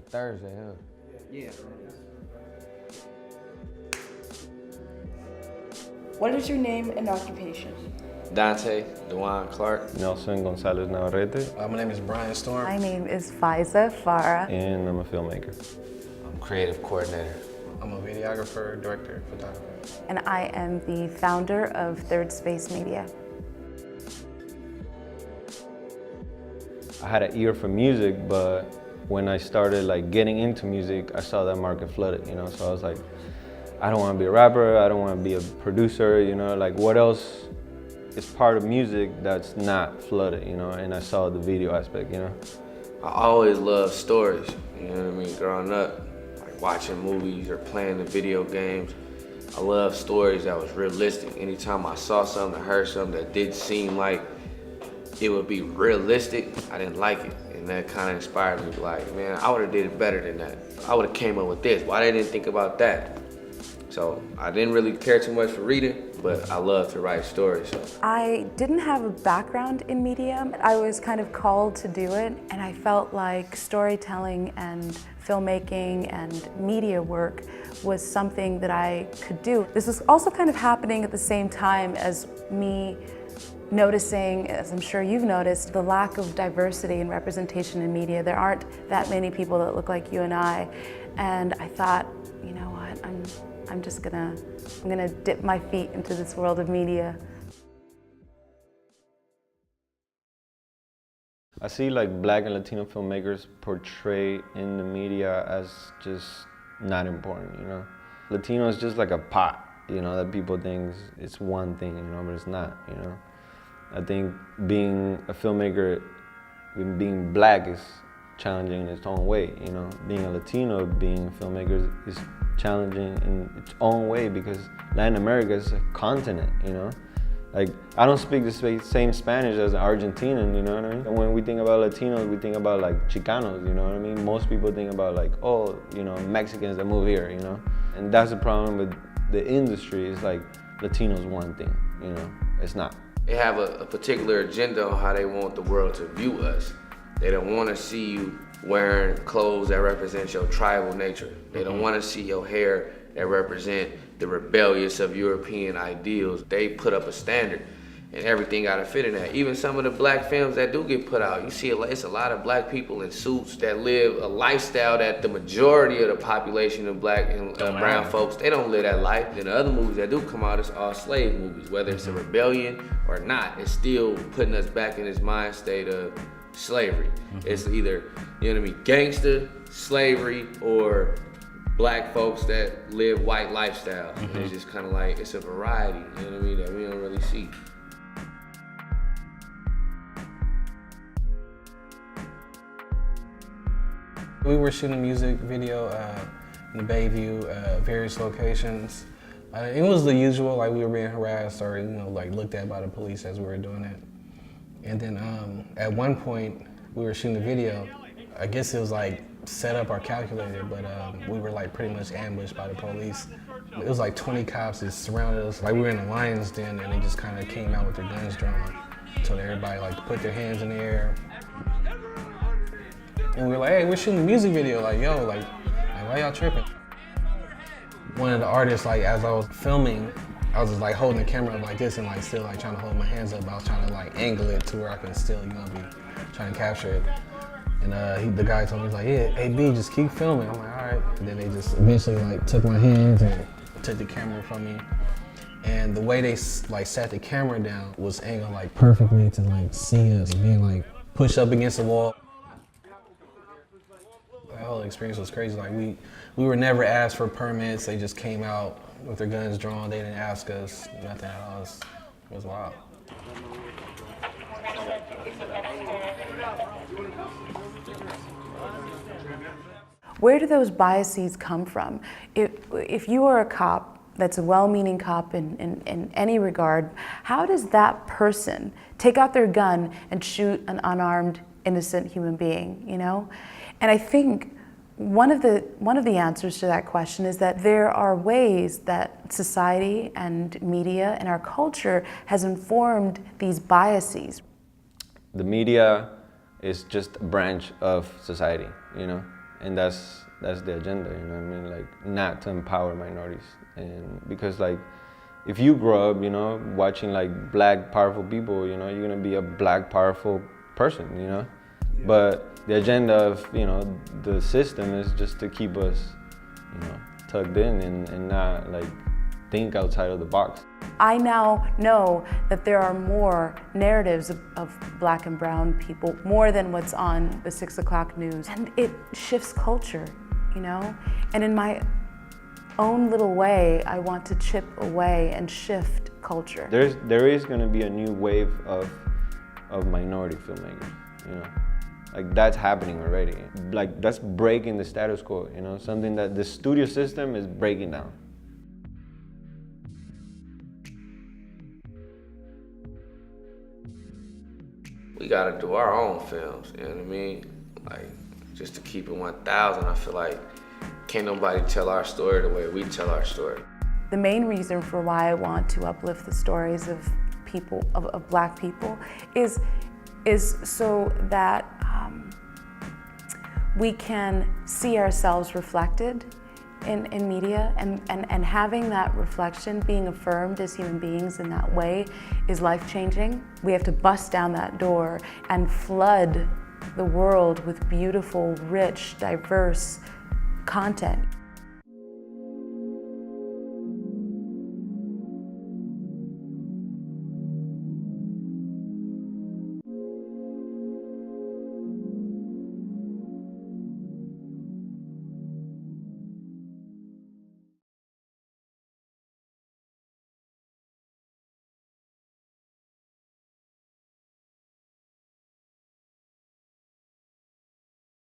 Thursday, huh? Yeah. What is your name and occupation? Donte Clark. Nelson Gonzalez Navarrete. My name is Brian Storm. My name is Faiza Farah. And I'm a filmmaker. I'm creative coordinator. I'm a videographer, director, photographer. And I am the founder of Third Space Media. I had an ear for music, but when I started getting into music, I saw that market flooded, So I was like, I don't want to be a rapper, I don't want to be a producer, what else is part of music that's not flooded, And I saw the video aspect, I always loved stories, you know what I mean? Growing up, like watching movies or playing the video games, I love stories that was realistic. Anytime I saw something or heard something that didn't seem like it would be realistic, I didn't like it. And that kind of inspired me, like, man, I would have did it better than that. I would have came up with this. Why they didn't think about that? So I didn't really care too much for reading, but I love to write stories. So. I didn't have a background in media. I was kind of called to do it, and I felt like storytelling and filmmaking and media work was something that I could do. This was also kind of happening at the same time as me noticing, as I'm sure you've noticed, the lack of diversity and representation in media. There aren't that many people that look like you and I. And I thought, you know what, I'm gonna dip my feet into this world of media. I see Black and Latino filmmakers portrayed in the media as just not important, Latino is just like a pot, that people think it's one thing, but it's not, I think being a filmmaker, being Black is challenging in its own way, Being a Latino, being a filmmaker is challenging in its own way because Latin America is a continent, I don't speak the same Spanish as an Argentinian, you know what I mean? And when we think about Latinos, we think about Chicanos, you know what I mean? Most people think about Mexicans that move here, And that's the problem with the industry, is Latinos one thing, It's not. They have a particular agenda on how they want the world to view us. They don't want to see you wearing clothes that represent your tribal nature. They don't want to see your hair that represent the rebellious of European ideals. They put up a standard and everything got to fit in that. Even some of the Black films that do get put out, you see it's a lot of Black people in suits that live a lifestyle that the majority of the population of Black and brown folks, they don't live that life. And the other movies that do come out, it's all slave movies. Whether it's a rebellion or not, it's still putting us back in this mind state of slavery. It's either, gangster, slavery, or Black folks that live white lifestyles. And it's just kind of it's a variety, that we don't really see. We were shooting a music video in the Bayview, various locations. It was the usual, we were being harassed or looked at by the police as we were doing it. And then at one point we were shooting the video. I guess it was set up or calculated, but we were pretty much ambushed by the police. It was 20 cops that surrounded us. We were in a lion's den, and they just kind of came out with their guns drawn. Told everybody to put their hands in the air. And we were hey, we're shooting a music video. Yo, why y'all tripping? One of the artists, as I was filming, I was just holding the camera up like this and still trying to hold my hands up. I was trying to angle it to where I can still, be trying to capture it. And the guy told me, yeah, hey B, just keep filming. I'm all right. And then they just eventually took my hands and took the camera from me. And the way they sat the camera down was angled perfectly to see us being pushed up against the wall. That whole experience was crazy. We were never asked for permits. They just came out with their guns drawn. They didn't ask us nothing at all. It was wild. Where do those biases come from? If you are a cop that's a well-meaning cop in any regard, how does that person take out their gun and shoot an unarmed, innocent human being, And I think one of the answers to that question is that there are ways that society and media and our culture has informed these biases. The media It's just a branch of society, you know? And that's the agenda, you know what I mean? Like, not to empower minorities. And because like, if you grow up, you know, watching like black powerful people, you know, you're gonna be a black powerful person, you know? Yeah. But the agenda of, you know, the system is just to keep us, you know, tugged in and not like think outside of the box. I now know that there are more narratives of black and brown people, more than what's on the 6 o'clock news. And it shifts culture, you know? And in my own little way, I want to chip away and shift culture. There is gonna be a new wave of minority filmmakers, you know? Like, that's happening already. Like, that's breaking the status quo, you know? Something that the studio system is breaking down. We gotta do our own films, you know what I mean? Like, just to keep it 1,000, I feel like can't nobody tell our story the way we tell our story. The main reason for why I want to uplift the stories of people, of black people, is so that we can see ourselves reflected in media, and having that reflection, being affirmed as human beings in that way, is life-changing. We have to bust down that door and flood the world with beautiful, rich, diverse content.